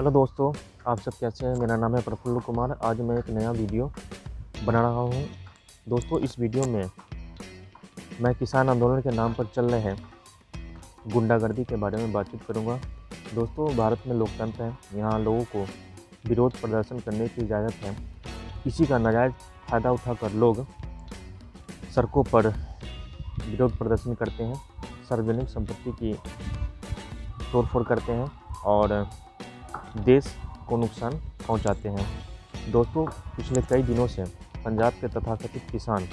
Hello दोस्तों, आप सब कैसे हैं। मेरा नाम है प्रफुल्ल कुमार। आज मैं एक नया वीडियो बना रहा हूं। दोस्तों, इस वीडियो में मैं किसान आंदोलन के नाम पर चल रहे गुंडागर्दी के बारे में बातचीत करूंगा। दोस्तों, भारत में लोकतंत्र है। यहाँ लोगों को विरोध प्रदर्शन करने की इजाज़त है। इसी का नाजायज़ फ़ायदा उठाकर लोग सड़कों पर विरोध प्रदर्शन करते हैं, सार्वजनिक संपत्ति की तोड़फोड़ करते हैं और देश को नुकसान पहुंचाते हैं। दोस्तों, पिछले कई दिनों से पंजाब के तथाकथित किसान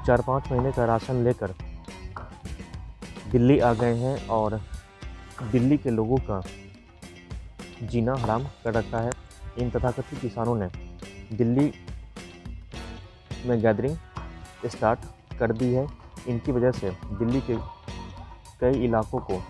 4-5 महीने का राशन लेकर दिल्ली आ गए हैं और दिल्ली के लोगों का जीना हराम कर रखा है। इन तथाकथित किसानों ने दिल्ली में गैदरिंग स्टार्ट कर दी है। इनकी वजह से दिल्ली के कई इलाकों को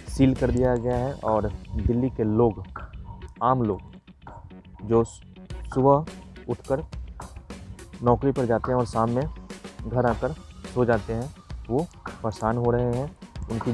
सील कर दिया गया है और दिल्ली के लोग, आम लोग जो सुबह उठकर नौकरी पर जाते हैं और शाम में घर आकर सो जाते हैं, वो परेशान हो रहे हैं। उनकी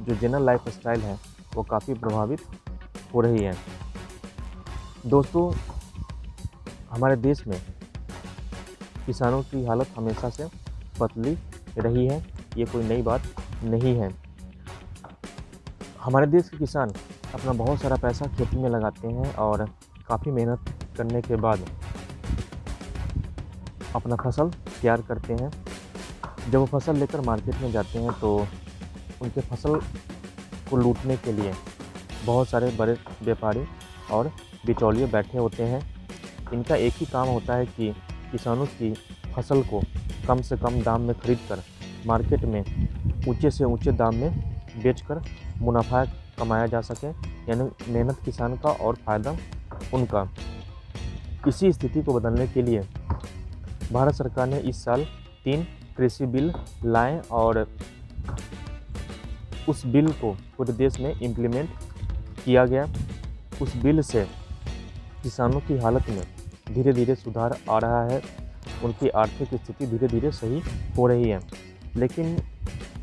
जो जनरल लाइफ स्टाइल है वो काफ़ी प्रभावित हो रही है। दोस्तों, हमारे देश में किसानों की हालत हमेशा से पतली रही है। ये कोई नई बात नहीं है। हमारे देश के किसान अपना बहुत सारा पैसा खेती में लगाते हैं और काफ़ी मेहनत करने के बाद अपना फसल तैयार करते हैं। जब वो फसल लेकर मार्केट में जाते हैं तो उनके फसल को लूटने के लिए बहुत सारे बड़े व्यापारी और बिचौलिए बैठे होते हैं। इनका एक ही काम होता है कि किसानों की फसल को कम से कम दाम में खरीदकर मार्केट में ऊंचे से ऊंचे दाम में बेचकर मुनाफा कमाया जा सके, यानी मेहनत किसान का और फ़ायदा उनका। इसी स्थिति को बदलने के लिए भारत सरकार ने इस साल 3 कृषि बिल लाए और उस बिल को पूरे देश में इम्प्लीमेंट किया गया। उस बिल से किसानों की हालत में धीरे धीरे सुधार आ रहा है। उनकी आर्थिक स्थिति धीरे धीरे सही हो रही है। लेकिन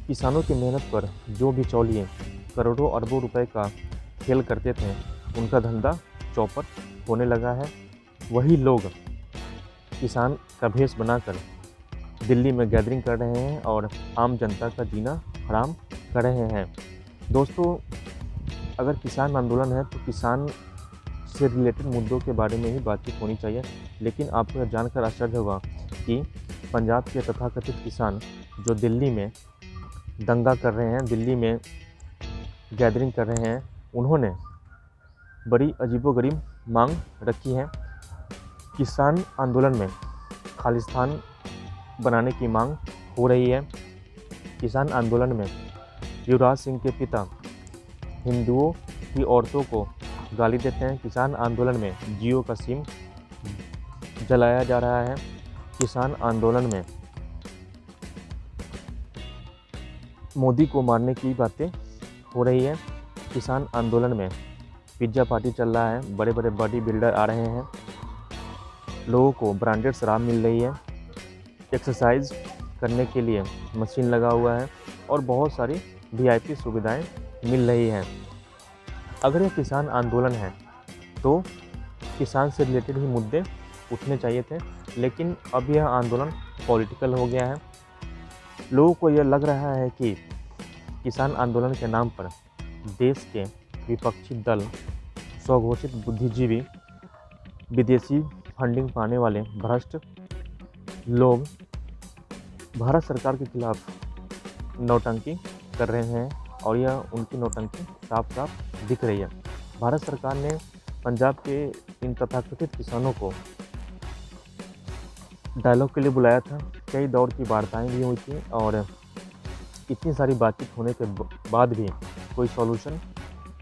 किसानों की मेहनत पर जो बिचौलिए करोड़ों अरबों रुपए का खेल करते थे, उनका धंधा चौपट होने लगा है। वही लोग किसान का भेष बनाकर दिल्ली में गैदरिंग कर रहे हैं और आम जनता का जीना हराम कर रहे हैं। दोस्तों, अगर किसान आंदोलन है तो किसान से रिलेटेड मुद्दों के बारे में ही बातचीत होनी चाहिए। लेकिन आपको यह जानकर आश्चर्य होगा कि पंजाब के तथाकथित किसान जो दिल्ली में दंगा कर रहे हैं, दिल्ली में गैदरिंग कर रहे हैं, उन्होंने बड़ी अजीबोगरीब मांग रखी है। किसान आंदोलन में खालिस्तान बनाने की मांग हो रही है। किसान आंदोलन में युवराज सिंह के पिता हिंदुओं की औरतों को गाली देते हैं। किसान आंदोलन में जियो का सिम जलाया जा रहा है। किसान आंदोलन में मोदी को मारने की बातें हो रही है। किसान आंदोलन में पिज्ज़ा पार्टी चल रहा है। बड़े बड़े बॉडी बिल्डर आ रहे हैं। लोगों को ब्रांडेड शराब मिल रही है। एक्सरसाइज करने के लिए मशीन लगा हुआ है और बहुत सारी वीआईपी सुविधाएं मिल रही हैं। अगर ये किसान आंदोलन है तो किसान से रिलेटेड ही मुद्दे उठने चाहिए थे, लेकिन अब यह आंदोलन पॉलिटिकल हो गया है। लोगों को यह लग रहा है कि किसान आंदोलन के नाम पर देश के विपक्षी दल, स्वघोषित बुद्धिजीवी, विदेशी फंडिंग पाने वाले भ्रष्ट लोग भारत सरकार के खिलाफ नौटंकी कर रहे हैं और यह उनकी नौटंकी साफ साफ दिख रही है। भारत सरकार ने पंजाब के इन तथाकथित किसानों को डायलॉग के लिए बुलाया था। कई दौर की वार्ताएं भी हुई थी और इतनी सारी बातचीत होने के बाद भी कोई सॉल्यूशन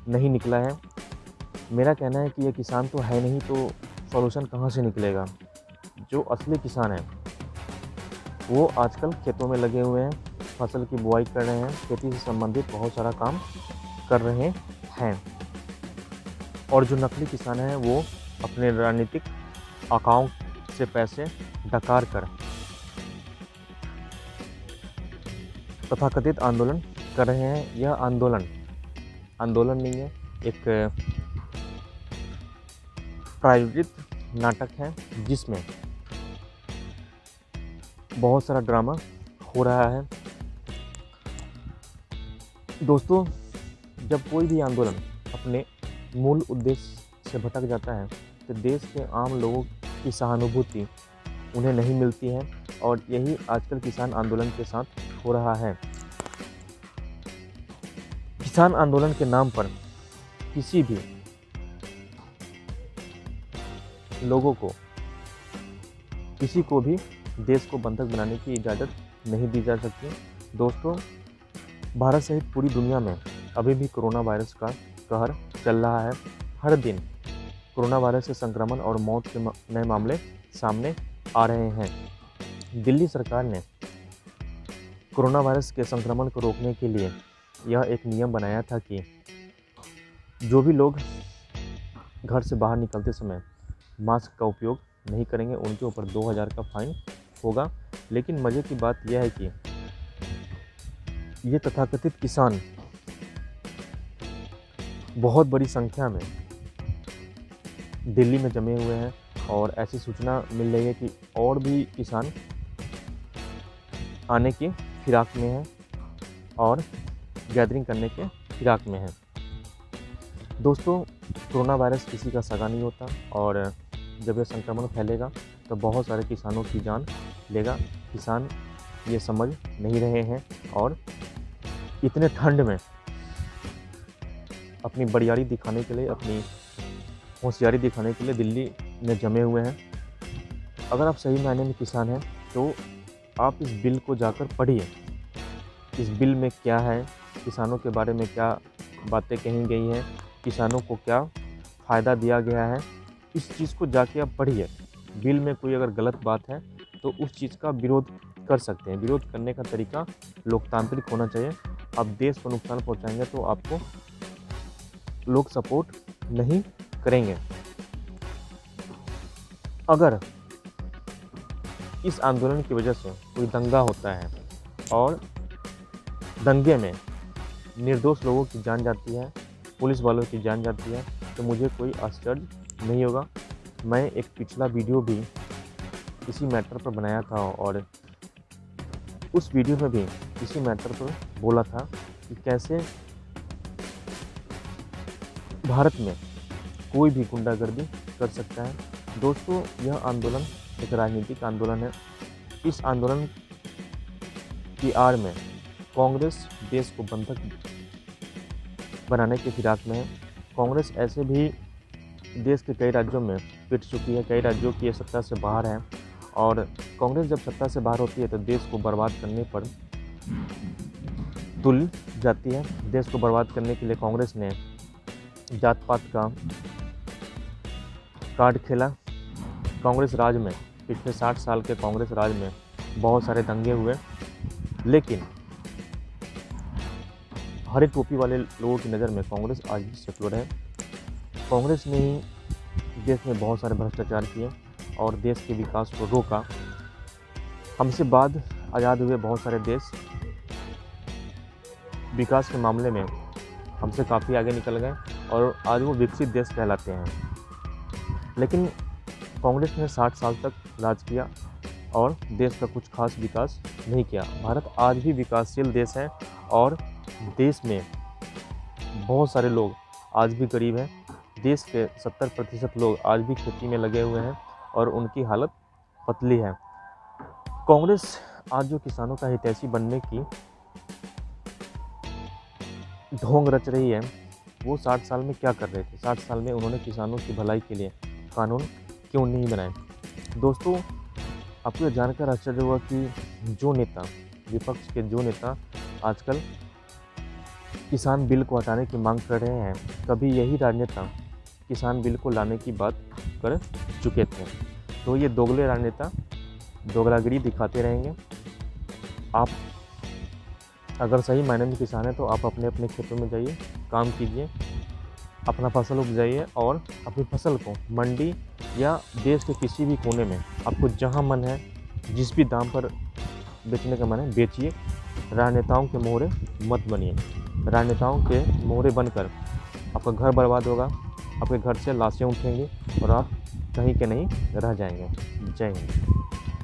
नहीं निकला है। मेरा कहना है कि ये किसान तो है नहीं, तो सॉल्यूशन कहाँ से निकलेगा। जो असली किसान हैं वो आजकल खेतों में लगे हुए हैं, फसल की बुआई कर रहे हैं, खेती से संबंधित बहुत सारा काम कर रहे हैं। और जो नकली किसान हैं वो अपने राजनीतिक अकाउंट से पैसे डकार कर तथाकथित आंदोलन कर रहे हैं। यह आंदोलन नहीं है, एक प्रायोजित नाटक है जिसमें बहुत सारा ड्रामा हो रहा है। दोस्तों, जब कोई भी आंदोलन अपने मूल उद्देश्य से भटक जाता है तो देश के आम लोगों की सहानुभूति उन्हें नहीं मिलती है, और यही आजकल किसान आंदोलन के साथ हो रहा है। किसान आंदोलन के नाम पर किसी भी लोगों को, किसी को भी देश को बंधक बनाने की इजाज़त नहीं दी जा सकती। दोस्तों, भारत सहित पूरी दुनिया में अभी भी कोरोना वायरस का कहर चल रहा है। हर दिन कोरोना वायरस से संक्रमण और मौत के नए मामले सामने आ रहे हैं। दिल्ली सरकार ने कोरोना वायरस के संक्रमण को रोकने के लिए यह एक नियम बनाया था कि जो भी लोग घर से बाहर निकलते समय मास्क का उपयोग नहीं करेंगे उनके ऊपर 2000 का फाइन होगा। लेकिन मज़े की बात यह है कि ये तथाकथित किसान बहुत बड़ी संख्या में दिल्ली में जमे हुए हैं, और ऐसी सूचना मिल रही है कि और भी किसान आने की फिराक में हैं और गैदरिंग करने के फिराक में हैं। दोस्तों, कोरोना वायरस किसी का सगा नहीं होता, और जब यह संक्रमण फैलेगा तो बहुत सारे किसानों की जान लेगा। किसान ये समझ नहीं रहे हैं और इतने ठंड में अपनी बड़ियारी दिखाने के लिए, अपनी होशियारी दिखाने के लिए दिल्ली में जमे हुए हैं। अगर आप सही मायने में किसान हैं तो आप इस बिल को जाकर पढ़िए। इस बिल में क्या है, किसानों के बारे में क्या बातें कही गई हैं, किसानों को क्या फ़ायदा दिया गया है, इस चीज़ को जाके आप पढ़िए। बिल में कोई अगर गलत बात है तो उस चीज़ का विरोध कर सकते हैं। विरोध करने का तरीका लोकतांत्रिक होना चाहिए। आप देश को नुकसान पहुंचाएंगे तो आपको लोग सपोर्ट नहीं करेंगे। अगर इस आंदोलन की वजह से कोई दंगा होता है और दंगे में निर्दोष लोगों की जान जाती है, पुलिस वालों की जान जाती है, तो मुझे कोई आश्चर्य नहीं होगा। मैं एक पिछला वीडियो भी इसी मैटर पर बनाया था, और उस वीडियो में भी इसी मैटर पर बोला था कि कैसे भारत में कोई भी गुंडागर्दी कर सकता है। दोस्तों, यह आंदोलन एक राजनीतिक आंदोलन है। इस आंदोलन की आड़ में कांग्रेस देश को बंधक बनाने के फिराक में है। कांग्रेस ऐसे भी देश के कई राज्यों में पिट चुकी है, कई राज्यों की ये सत्ता से बाहर है, और कांग्रेस जब सत्ता से बाहर होती है तो देश को बर्बाद करने पर तुल जाती है। देश को बर्बाद करने के लिए कांग्रेस ने जात पात का कार्ड खेला। कांग्रेस राज में पिछले 60 साल के कांग्रेस राज में बहुत सारे दंगे हुए, लेकिन हरे टोपी वाले लोगों की नज़र में कांग्रेस आज भी सेक्युलर है। कांग्रेस ने ही देश में बहुत सारे भ्रष्टाचार किए और देश के विकास को रोका। हमसे बाद आज़ाद हुए बहुत सारे देश विकास के मामले में हमसे काफ़ी आगे निकल गए और आज वो विकसित देश कहलाते हैं। लेकिन कांग्रेस ने 60 साल तक राज किया और देश का कुछ खास विकास नहीं किया। भारत आज भी विकासशील देश है और देश में बहुत सारे लोग आज भी गरीब हैं। देश के 70% लोग आज भी खेती में लगे हुए हैं और उनकी हालत पतली है। कांग्रेस आज जो किसानों का हितैषी बनने की ढोंग रच रही है, वो 60 साल में क्या कर रहे थे? 60 साल में उन्होंने किसानों की भलाई के लिए कानून क्यों नहीं बनाए? दोस्तों, आपको यह जानकर आश्चर्य हुआ कि जो नेता, विपक्ष के जो नेता आजकल किसान बिल को हटाने की मांग कर रहे हैं, कभी यही राजनेता किसान बिल को लाने की बात कर चुके थे। तो ये दोगले राजनेता दोगलागिरी दिखाते रहेंगे। आप अगर सही मायने में किसान हैं तो आप अपने अपने खेतों में जाइए, काम कीजिए, अपना फसल उपजाइए और अपनी फसल को मंडी या देश के किसी भी कोने में आपको जहां मन है, जिस भी दाम पर बेचने का मन है, बेचिए। राजनेताओं के मोहरे मत बनिए। राजनेताओं के मोहरे बनकर आपका घर बर्बाद होगा, आपके घर से लाशें उठेंगी और आप कहीं के नहीं रह जाएंगे। जय हिंद।